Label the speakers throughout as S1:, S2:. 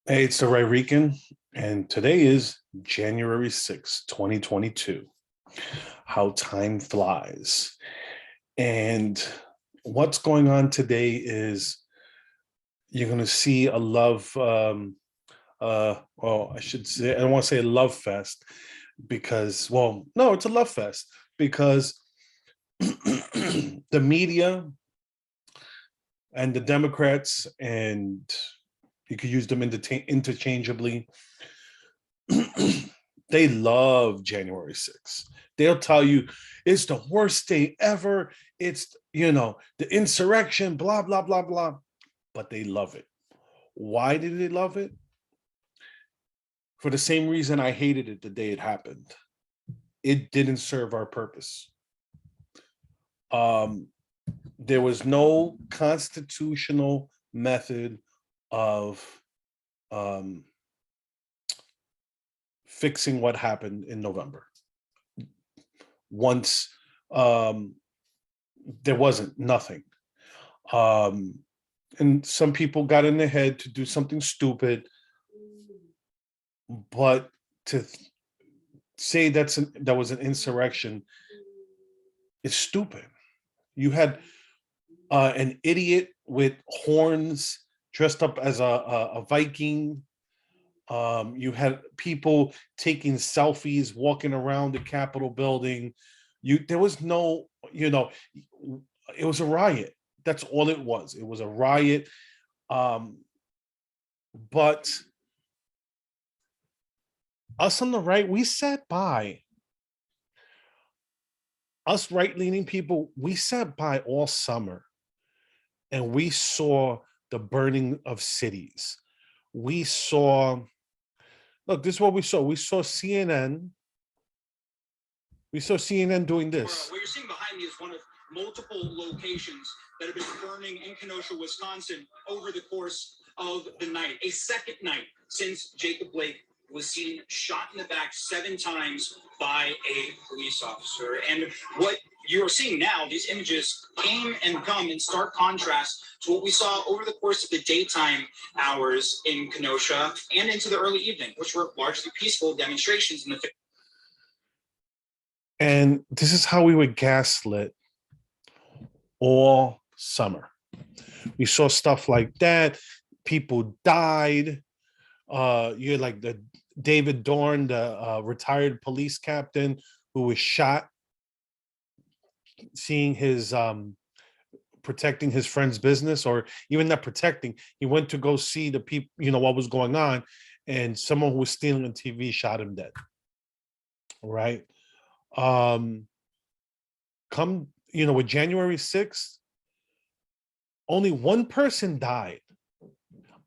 S1: Hey, it's the Rican, and today is January 6th, 2022. How time flies. And what's going on today is you're going to see a love, well, I should say, I don't want to say a love fest because, well, no, it's a love fest because the media and the Democrats, and you could use them interchangeably. They love January 6th. They'll tell you it's the worst day ever. It's, the insurrection, blah, blah, blah, blah. But they love it. Why did they love it? For the same reason I hated it the day it happened. It didn't serve our purpose. Um, there was no constitutional method of um, fixing what happened in November. Once there wasn't nothing. Um, and some people got in their head to do something stupid, but to say that was an insurrection is stupid. You had an idiot with horns dressed up as a Viking. You had people taking selfies, walking around the Capitol building. There was no, it was a riot. That's all it was. It was a riot. Um, but us on the right, we sat by. Us right-leaning people, we sat by all summer and we saw the burning of cities. We saw, look, this is what we saw. We saw CNN. We saw CNN doing this.
S2: What you're seeing behind me is one of multiple locations that have been burning in Kenosha, Wisconsin over the course of the night. A second night since Jacob Blake was seen shot in the back 7 times by a police officer. And what you're seeing now, these images came and come in stark contrast to what we saw over the course of the daytime hours in Kenosha and into the early evening, which were largely peaceful demonstrations in the.
S1: And this is how we were gaslit all summer. We saw stuff like that. People died. You had like the David Dorn, the retired police captain who was shot, seeing his protecting his friend's business, or even not protecting. He went to go see the people, what was going on, and someone who was stealing a TV shot him dead. Right. Come, with January 6th, only one person died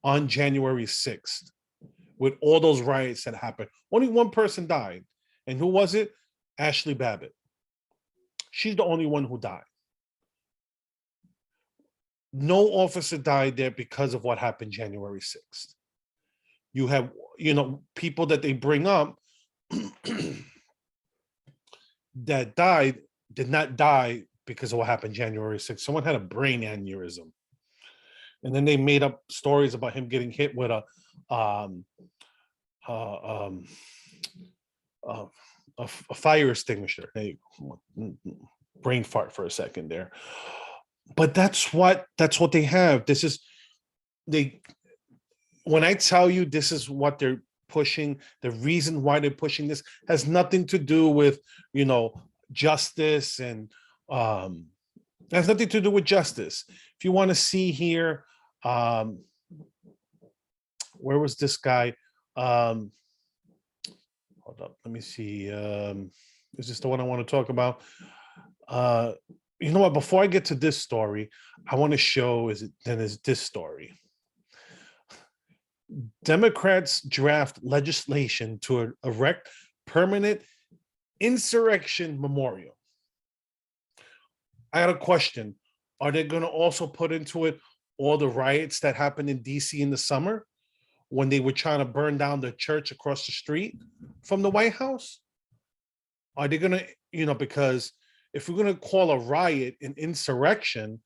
S1: on January 6th with all those riots that happened. Only one person died. And who was it? Ashley Babbitt. She's the only one who died. No officer died there because of what happened January 6th. You have, people that they bring up that died did not die because of what happened January 6th. Someone had a brain aneurysm. And then they made up stories about him getting hit with a fire extinguisher. Hey, brain fart for a second there. But that's what they have. When I tell you this is what they're pushing, the reason why they're pushing this has nothing to do with, justice, and has nothing to do with justice. If you want to see here, where was this guy? Hold up, let me see. Is this the one I want to talk about? You know what? Before I get to this story, I want to show is this story. Democrats draft legislation to erect permanent insurrection memorial. I had a question. Are they going to also put into it all the riots that happened in DC in the summer when they were trying to burn down the church across the street from the White House? Are they going to, because if we're going to call a riot an insurrection,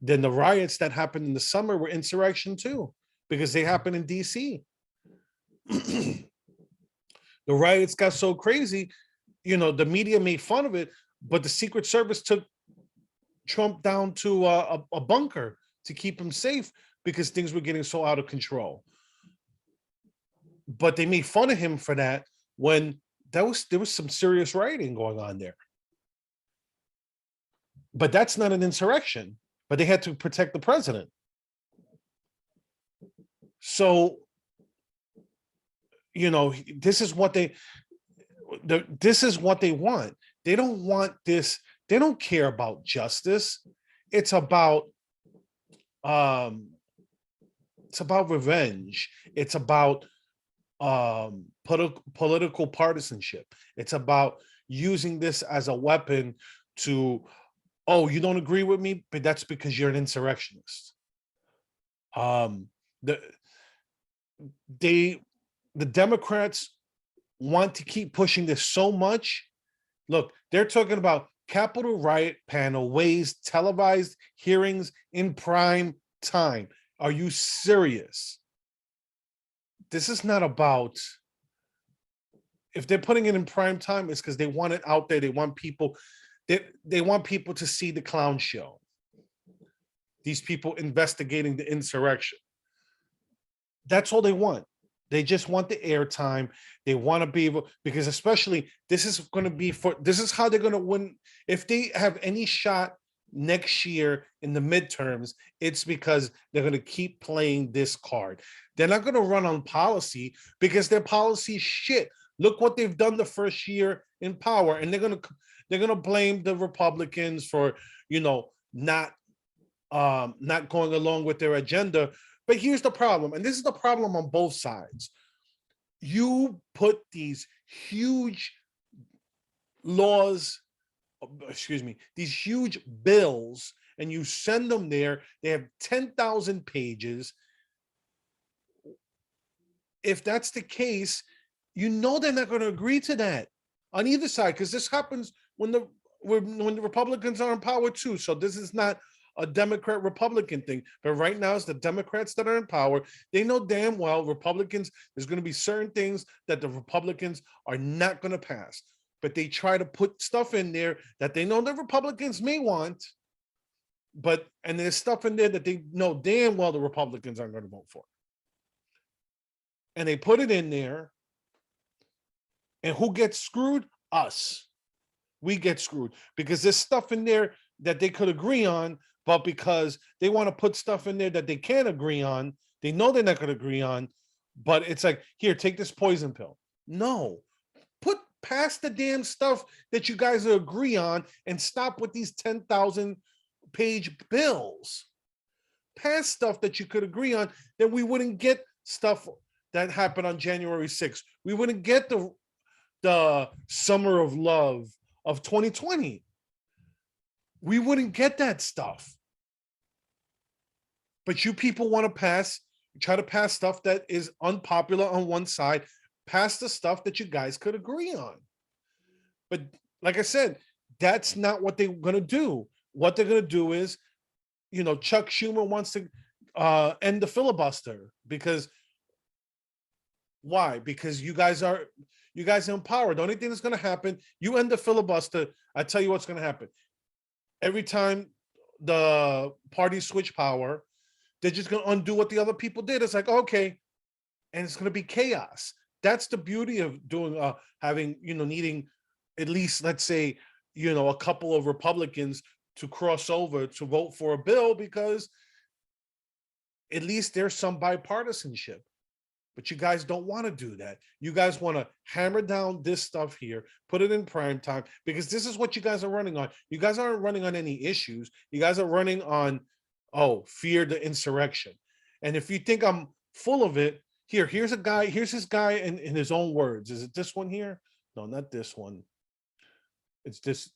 S1: then the riots that happened in the summer were insurrection too, because they happened in DC. the riots got so crazy, the media made fun of it, but the Secret Service took Trump down to a bunker to keep him safe because things were getting so out of control. But they made fun of him for that when there was some serious rioting going on there. But that's not an insurrection. But they had to protect the president. So, this is what they want. They don't want this. They don't care about justice. It's about revenge. It's about political partisanship. It's about using this as a weapon to, oh, you don't agree with me, but that's because you're an insurrectionist. The Democrats want to keep pushing this so much. Look, they're talking about Capitol Riot panel weighs televised hearings in prime time. Are you serious? This is not about, if they're putting it in prime time, it's because they want it out there. They want people, they want people to see the clown show. These people investigating the insurrection. That's all they want. They just want the airtime. They want to be able, because especially this is how they're going to win. If they have any shot next year in the midterms, it's because they're going to keep playing this card. They're not going to run on policy because their policy is shit. Look what they've done the first year in power, and they're going to blame the Republicans for, not going along with their agenda. But here's the problem, and this is the problem on both sides. You put these huge laws, these huge bills, and you send them there. They have 10,000 pages. If that's the case, they're not going to agree to that on either side, because this happens when the Republicans are in power too. So this is not a Democrat-Republican thing, but right now it's the Democrats that are in power. They know damn well Republicans, there's going to be certain things that the Republicans are not going to pass, but they try to put stuff in there that they know the Republicans may want, and there's stuff in there that they know damn well the Republicans aren't going to vote for. And they put it in there, and who gets screwed? Us. We get screwed because there's stuff in there that they could agree on, but because they want to put stuff in there that they can't agree on, they know they're not going to agree on, but it's like, here, take this poison pill. No, pass the damn stuff that you guys agree on and stop with these 10,000 page bills. Pass stuff that you could agree on, then we wouldn't get stuff that happened on January 6th. We wouldn't get the summer of love of 2020. We wouldn't get that stuff. But you people want to try to pass stuff that is unpopular on one side, pass the stuff that you guys could agree on. But like I said, that's not what they're going to do. What they're going to do is, Chuck Schumer wants to end the filibuster because why? Because you guys are in power. The only thing that's going to happen, you end the filibuster, I tell you what's going to happen. Every time the parties switch power, they're just going to undo what the other people did. It's like, okay. And it's going to be chaos. That's the beauty of doing, needing at least, let's say, a couple of Republicans to cross over to vote for a bill, because at least there's some bipartisanship. But you guys don't want to do that. You guys want to hammer down this stuff here, put it in prime time, because this is what you guys are running on. You guys aren't running on any issues. You guys are running on, fear the insurrection. And if you think I'm full of it, here's this guy in his own words. Is it this one here? No, not this one. It's this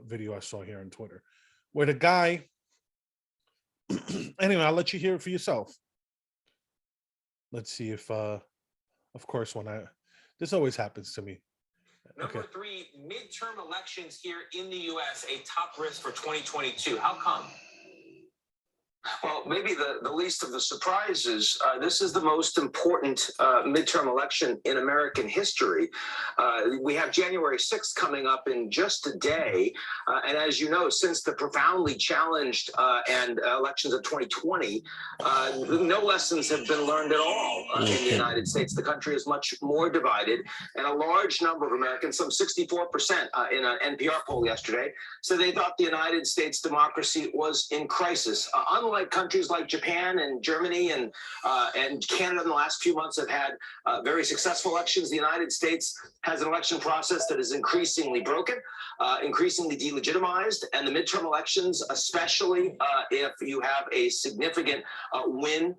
S1: video I saw here on Twitter, where the guy, anyway, I'll let you hear it for yourself. Let's see if, of course, this always happens to me.
S2: Number 3, midterm elections here in the U.S., a top risk for 2022. How come?
S3: Well, maybe the least of the surprises. This is the most important midterm election in American history. We have January 6th coming up in just a day. And as you know, since the profoundly challenged and elections of 2020, no lessons have been learned at all in the United States. The country is much more divided. And a large number of Americans, some 64% in an NPR poll yesterday, said they thought the United States democracy was in crisis. Unlike countries like Japan and Germany and Canada in the last few months have had very successful elections, the United States has an election process that is increasingly broken, increasingly delegitimized, and the midterm elections, especially if you have a significant win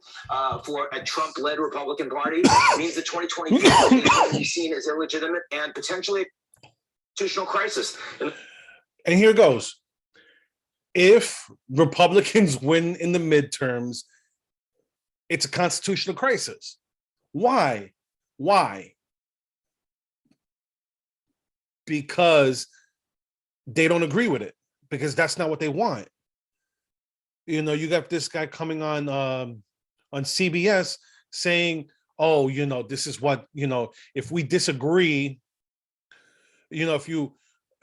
S3: for a Trump-led Republican Party, means the 2024 can be seen as illegitimate and potentially a constitutional crisis.
S1: And here goes. If Republicans win in the midterms, it's a constitutional crisis. Why? Why? Because they don't agree with it, because that's not what they want. You know, you got this guy coming on CBS saying, oh, you know, this is what, you know, if we disagree, you know,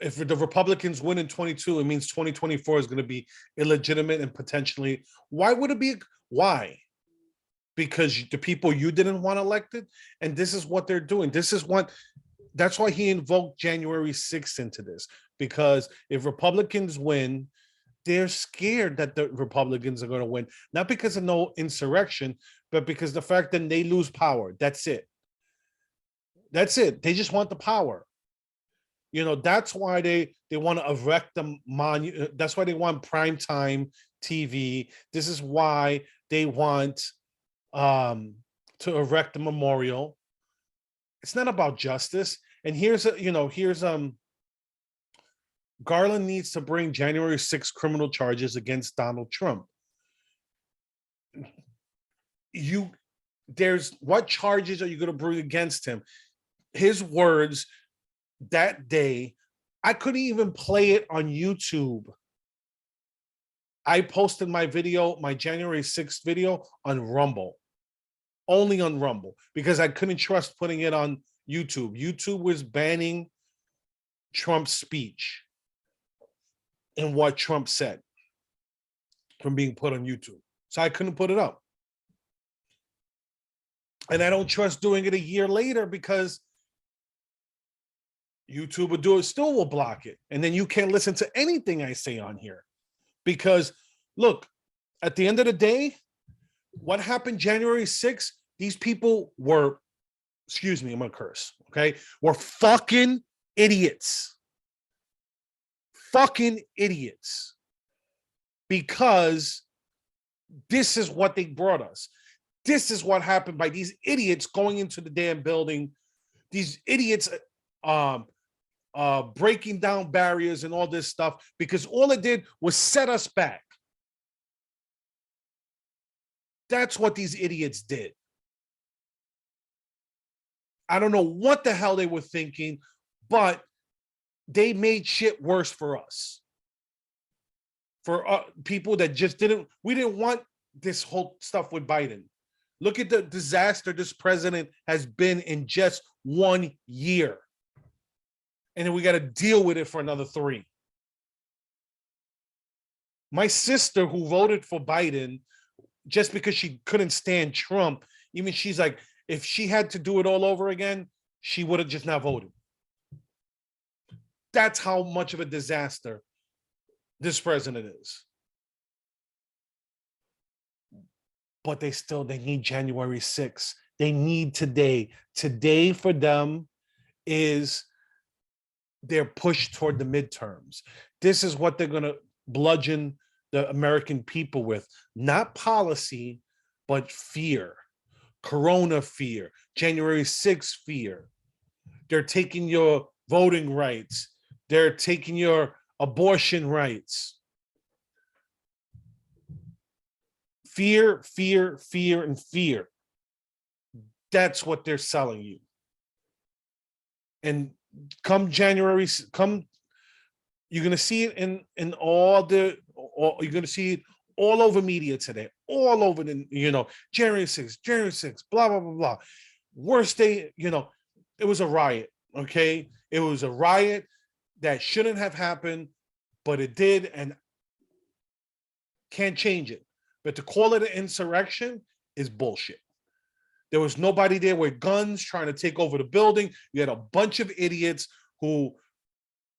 S1: if the Republicans win in 22, it means 2024 is going to be illegitimate and potentially. Why would it be? Why? Because the people you didn't want elected, and this is what they're doing. That's why he invoked January 6th into this, because if Republicans win, they're scared that the Republicans are going to win, not because of no insurrection, but because the fact that they lose power. That's it. That's it. They just want the power. You know, that's why they want to erect the monument. That's why they want primetime TV. This is why they want to erect the memorial. It's not about justice. And here's Garland needs to bring January 6th criminal charges against Donald Trump. What charges are you going to bring against him? His words that day, I couldn't even play it on YouTube. I posted my video, my January 6th video, on Rumble, only on Rumble, because I couldn't trust putting it on YouTube. YouTube was banning Trump's speech and what Trump said from being put on YouTube. So I couldn't put it up. And I don't trust doing it a year later, because YouTube will do it, still will block it. And then you can't listen to anything I say on here. Because look, at the end of the day, what happened January 6th, these people were, excuse me, I'm gonna curse, okay? Were fucking idiots. Fucking idiots. Because this is what they brought us. This is what happened by these idiots going into the damn building. These idiots breaking down barriers and all this stuff, because all it did was set us back. That's what these idiots did. I don't know what the hell they were thinking, but they made shit worse for us. For people that just we didn't want this whole stuff with Biden. Look at the disaster this president has been in just 1 year. And then we got to deal with it for another 3. My sister, who voted for Biden just because she couldn't stand Trump, even she's like, if she had to do it all over again, she would have just not voted. That's how much of a disaster this president is. But they need January 6th. They need today. Today for them is their push toward the midterms. This is what they're going to bludgeon the American people with. Not policy, but fear. Corona fear. January 6th fear. They're taking your voting rights. They're taking your abortion rights. Fear, fear, fear, and fear. That's what they're selling you. And come January, you're going to see it in all the, you're going to see it all over media today, all over the, January 6th, blah, blah, blah, blah. Worst day, it was a riot, okay? It was a riot that shouldn't have happened, but it did, and can't change it. But to call it an insurrection is bullshit. There was nobody there with guns trying to take over the building. You had a bunch of idiots who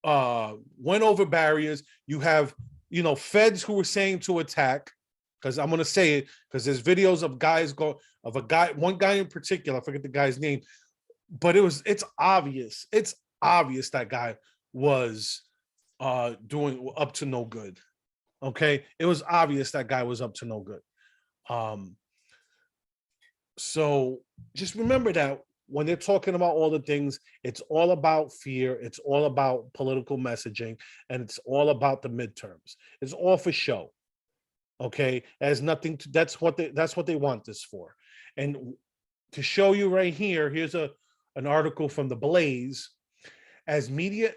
S1: went over barriers. You have, feds who were saying to attack, because I'm going to say it, because there's videos of one guy in particular, I forget the guy's name, but it's obvious. It's obvious that guy was doing up to no good. Okay. It was obvious that guy was up to no good. So just remember that when they're talking about all the things, it's all about fear. It's all about political messaging, and it's all about the midterms. It's all for show. Okay. It has nothing to, that's what they want this for. And to show you right here, here's an article from The Blaze. As media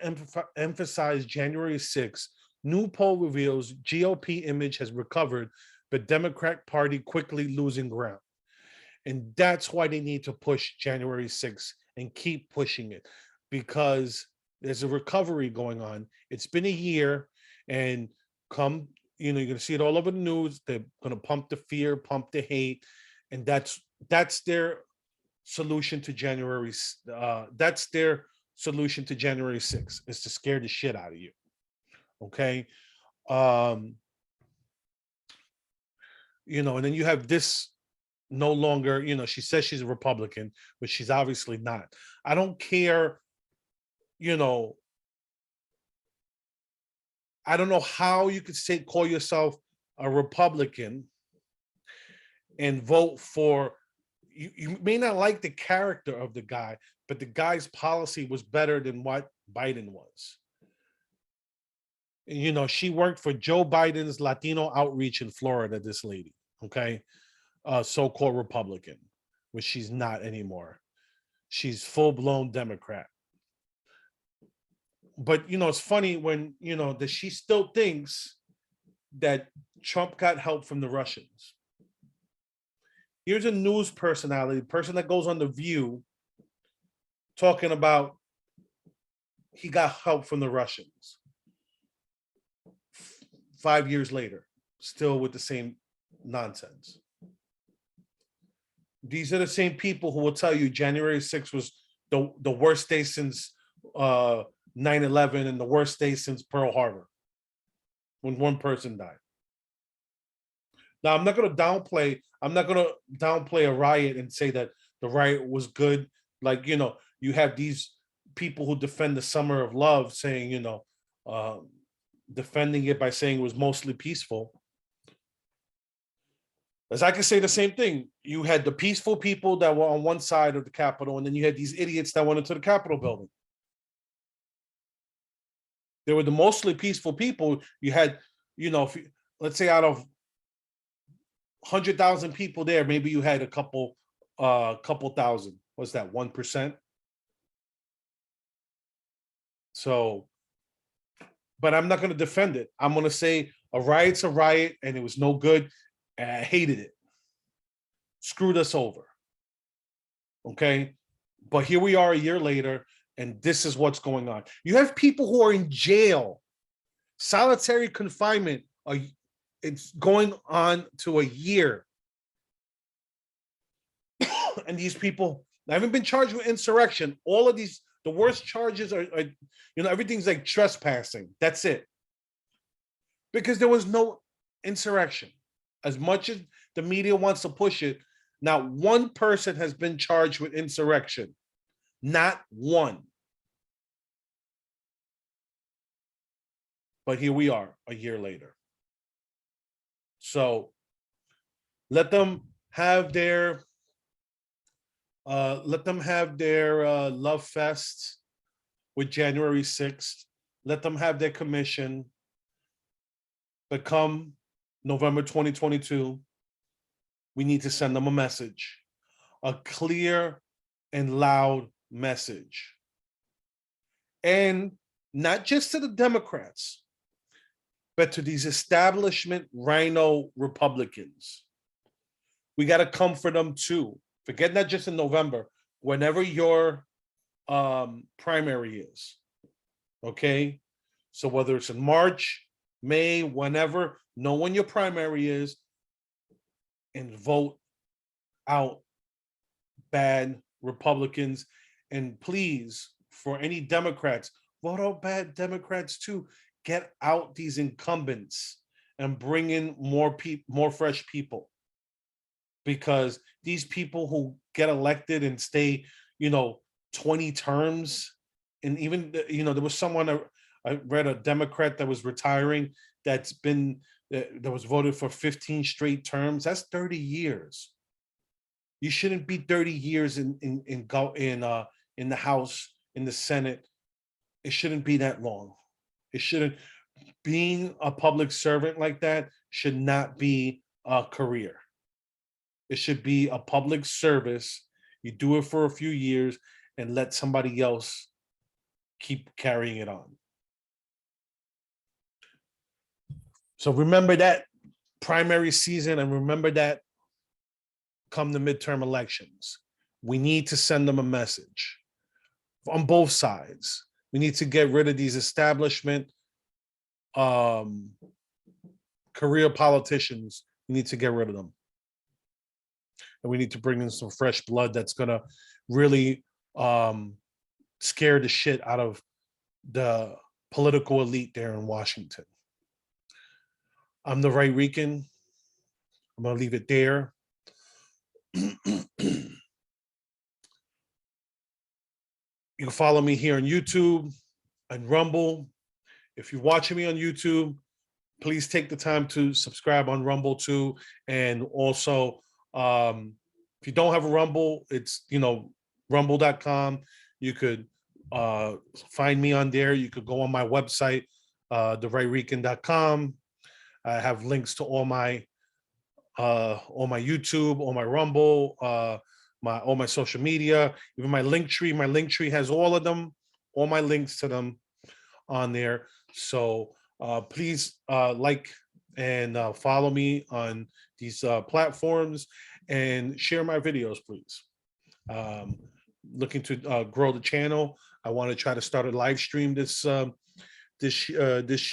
S1: emphasized January 6th, new poll reveals GOP image has recovered, but Democrat Party quickly losing ground. And that's why they need to push January 6th and keep pushing it, because there's a recovery going on. It's been a year, and you're going to see it all over the news. They're going to pump the fear, pump the hate, and that's their solution to January. That's their solution to January 6th, is to scare the shit out of you. Okay. And then you have this no longer, she says she's a Republican, but she's obviously not. I don't care, I don't know how you could call yourself a Republican and vote for, you may not like the character of the guy, but the guy's policy was better than what Biden was. She worked for Joe Biden's Latino outreach in Florida, this lady, okay? So-called Republican, which she's not anymore. She's full-blown Democrat. But, it's funny when, that she still thinks that Trump got help from the Russians. Here's a news personality, person that goes on The View, talking about he got help from the Russians. 5 years later, still with the same nonsense. These are the same people who will tell you January 6th was the worst day since 9/11 and the worst day since Pearl Harbor, when one person died. Now, I'm not going to downplay a riot and say that the riot was good. Like, you have these people who defend the summer of love saying, defending it by saying it was mostly peaceful. As I can say the same thing. You had the peaceful people that were on one side of the Capitol, and then you had these idiots that went into the Capitol building. They were the mostly peaceful people. You had, let's say out of 100,000 people there, maybe you had a couple thousand. What's that, 1%? So, but I'm not going to defend it. I'm going to say a riot's a riot, and it was no good. And I hated it. Screwed us over. Okay? But here we are a year later, and this is what's going on. You have people who are in jail, solitary confinement. It's going on to a year. And these people haven't been charged with insurrection. All of these, the worst charges are everything's like trespassing. That's it. Because there was no insurrection. As much as the media wants to push it, not one person has been charged with insurrection. Not one. But here we are a year later. So let them have their love fest with January 6th. Let them have their commission. But come November 2022, we need to send them a message, a clear and loud message. And not just to the Democrats, but to these establishment rhino Republicans. We got to come for them too. Forget not just in November, whenever your primary is. Okay. So whether it's in March, May, whenever, know when your primary is and vote out bad Republicans. And please, for any Democrats, vote out bad Democrats too. Get out these incumbents and bring in more fresh people. Because these people who get elected and stay, 20 terms, and even, there was someone, I read, a Democrat that was retiring that was voted for 15 straight terms. That's 30 years. You shouldn't be 30 years in the House, in the Senate. It shouldn't be that long. It shouldn't. Being a public servant like that should not be a career. It should be a public service. You do it for a few years and let somebody else keep carrying it on. So remember that primary season, and remember that come the midterm elections. We need to send them a message on both sides. We need to get rid of these establishment career politicians. We need to get rid of them. And we need to bring in some fresh blood that's going to really scare the shit out of the political elite there in Washington. I'm the Right Rican. I'm going to leave it there. You can follow me here on YouTube and Rumble. If you're watching me on YouTube, please take the time to subscribe on Rumble too. And also, if you don't have a Rumble, it's, rumble.com. You could find me on there. You could go on my website, therightrican.com. I have links to all my YouTube, all my Rumble, all my social media, even my Linktree. My Linktree has all of them, all my links to them on there. So please like and follow me on these platforms and share my videos, please. Looking to grow the channel. I want to try to start a live stream this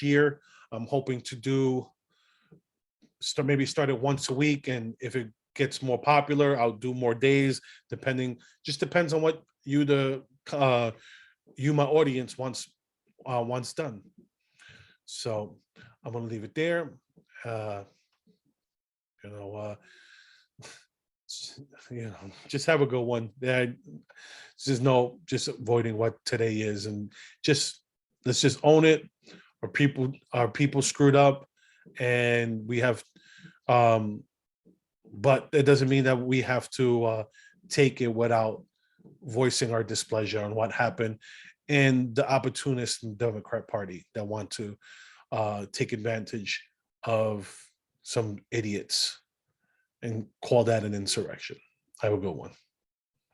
S1: year. I'm hoping to maybe start it once a week, and if it gets more popular, I'll do more days. Just depends on what my audience wants done. So I'm gonna leave it there. Just have a good one. Just avoiding what today is, and let's just own it. Our people screwed up, and we have, but it doesn't mean that we have to take it without voicing our displeasure on what happened, and the opportunists in the Democrat Party that want to take advantage of some idiots and call that an insurrection. Have a good one.